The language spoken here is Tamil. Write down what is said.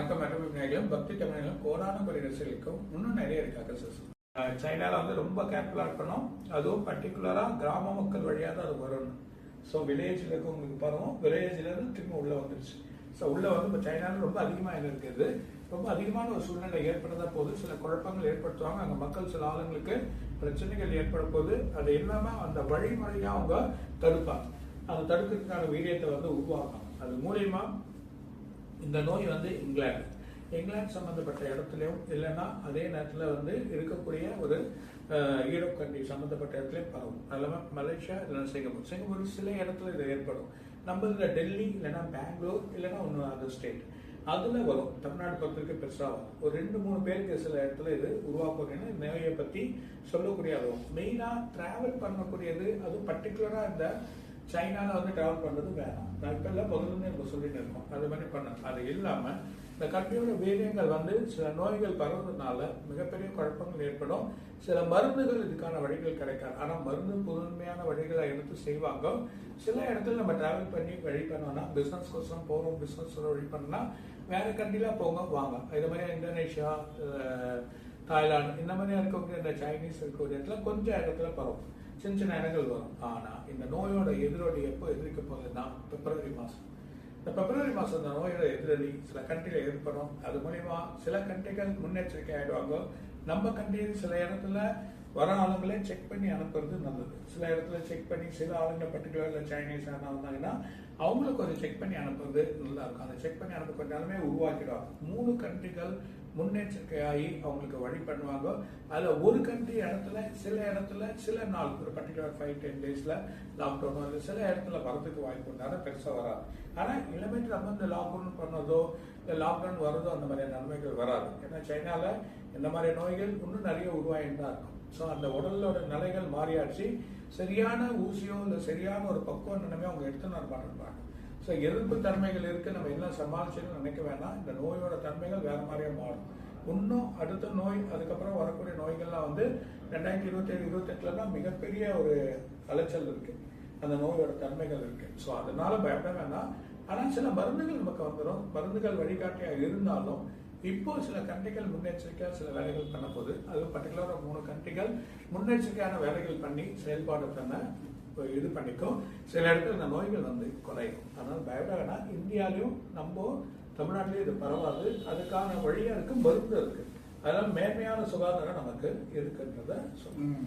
வணக்கம் மற்றும் பக்தி தமிழகம் கோடான கோடி ரசிகர்களுக்கும் இன்னும் நிறைய இருக்காங்க சார். சைனால ரொம்ப கேர்ஃபுல்லா இருக்கணும். அதுவும் பர்டிகுலரா கிராம மக்கள் வழியாக தான் அது வரணும். ஸோ வில்லேஜ்ல இருக்கவங்களுக்கு பரவும், வில்லேஜ்ல இருந்து திரும்ப உள்ள வந்துருச்சு. ஸோ உள்ள இப்போ சைனால ரொம்ப அதிகமாக என்ன இருக்குது, ரொம்ப அதிகமான ஒரு சூழ்நிலை ஏற்படுறதா போது சில குழப்பங்கள் ஏற்படுத்துவாங்க. அங்கே மக்கள் சில ஆளுங்களுக்கு பிரச்சனைகள் ஏற்பட போது அது இல்லாம அந்த வழிமுறையா அவங்க தடுப்பாங்க. அந்த தடுக்கிறதுக்கான வீரியத்தை உருவாக்கும். அது மூலியமா இந்த நோய் இங்கிலாந்து சம்பந்தப்பட்ட இடத்துலயும் இல்லைன்னா அதே நேரத்தில் இருக்கக்கூடிய ஒரு யூரோப் கண்ட்ரி சம்பந்தப்பட்ட இடத்துலயும் பரவும். நல்ல மலேசியா இல்லைன்னா சிங்கப்பூர் சில இடத்துல இது ஏற்படும். நம்ம இதில் டெல்லி இல்லைன்னா பெங்களூர் இல்லைன்னா ஒன்று அதர் ஸ்டேட் அதுல வரும். தமிழ்நாடு பொறுத்தவரைக்கும் பெருசா வரும். ஒரு 2-3 பேருக்கு சில இடத்துல இது உருவாக்குறதுன்னு நோயை பத்தி சொல்லக்கூடிய அதுவும் மெயினா டிராவல் பண்ணக்கூடியது. அது பர்டிகுலரா இந்த சைனால டிராவல் பண்றது வேணாம். நான் இப்ப எல்லாம் முதல்ல சொல்லிட்டு இருக்கோம். அது மாதிரி பண்ண அது இல்லாம இந்த கண்ட்ரியோட வேரியங்கள் சில நோய்கள் பரவுறதுனால மிகப்பெரிய குழப்பங்கள் ஏற்படும். சில மருந்துகள் இதுக்கான வழிகள் கிடைக்காது. ஆனா மருந்து புதுமையான வழிகளை எடுத்து செய்வாங்க. சில இடத்துல நம்ம டிராவல் பண்ணி வழி பண்ணோம்னா பிசினஸ் கோசம் போறோம், பிசினஸ் வழி பண்ணா வேற கண்ட்ரில போங்க வாங்க. இது மாதிரி இந்தோனேஷியா, தாய்லாந்து இந்த மாதிரி இருக்கக்கூடிய இந்த சைனீஸ் இருக்கக்கூடிய இடத்துல கொஞ்சம் இடத்துல பரவும். சின்ன சின்ன இடங்கள் வரும். ஆனா இந்த நோயோட எதிரொலி எப்போ எதிர்க்க போகுதுன்னா பிப்ரவரி மாசம். இந்த பிப்ரவரி மாசம் இந்த நோயோட எதிரொலி சில கண்ட்ரில ஏற்படும். அது மூலியமா சில கண்ட்ரிகள் முன்னெச்சரிக்கை ஆயிடுவாங்க. நம்ம கண்ட்ரியில் சில இடத்துல வர ஆளுங்களே செக் பண்ணி அனுப்புறது நல்லது. சில இடத்துல செக் பண்ணி சில ஆளுங்க பர்டிகுலர்ல சைனீஸ் வந்தாங்கன்னா அவங்களுக்கு கொஞ்சம் செக் பண்ணி அனுப்புறது நல்லா இருக்கும். அந்த செக் பண்ணி அனுப்ப கொஞ்சாலுமே உருவாக்கிடுவாங்க. 3 கண்ட்ரிகள் முன்னெச்சரிக்கையாகி அவங்களுக்கு வழி பண்ணுவாங்க. அதுல ஒரு கண்ட்ரி இடத்துல சில நாள் ஒரு பர்டிகுலர் 5-10 டேஸ்ல லாக்டவுன் வந்து சில இடத்துல வரதுக்கு வாய்ப்பு உண்டான பெருசா வராது. ஆனா இனிமேட்டு நம்ம இந்த லாக்டவுன் பண்ணதோ இல்ல லாக்டவுன் வரதோ அந்த மாதிரி நன்மைகள் வராது. ஏன்னா சைனால இந்த மாதிரி நோய்கள் இன்னும் நிறைய உருவாயிட்டு தான் இருக்கும். ஸோ அந்த உடலோட நிலைகள் மாறியாச்சு. சரியான ஊசியோ இல்லை சரியான ஒரு பக்குவ நிலைமையோ அவங்க எடுத்து நான் பண்ணிருப்பாங்க. ஸோ எதிர்ப்பு தன்மைகள் இருக்கு, நம்ம எல்லாம் சமாளிச்சுன்னு நினைக்க வேணாம். இந்த நோயோட தன்மைகள் வேற மாதிரியே மாறும். இன்னும் அடுத்த நோய் அதுக்கப்புறம் வரக்கூடிய நோய்கள்லாம் 2027-28 தான் மிகப்பெரிய ஒரு அலைச்சல் இருக்கு. அந்த நோயோட தன்மைகள் இருக்கு. ஸோ அதனால பயப்பட வேணாம். ஆனா சில மருந்துகள் நமக்கு வந்துடும். மருந்துகள் வழிகாட்டியா இருந்தாலும் இப்போ சில கண்ட்ரிகள் முன்னெச்சரிக்கையா சில வேலைகள் பண்ண போது அது பர்டிகுலரா 3 கண்ட்ரிகள் முன்னெச்சரிக்கையான வேலைகள் பண்ணி செயல்பாடு பண்ண இது பண்ணிக்கும். சில இடத்துல இந்த நோய்கள் குறையும். அதனால பயப்பட வேணாம். இந்தியாலையும் நம்ம தமிழ்நாட்டிலேயும் இது பரவாது. அதுக்கான வழியா இருக்கு, மருந்து இருக்கு. அதனால மேன்மையான சுகாதாரம் நமக்கு இருக்குன்றத சொல்லுங்க.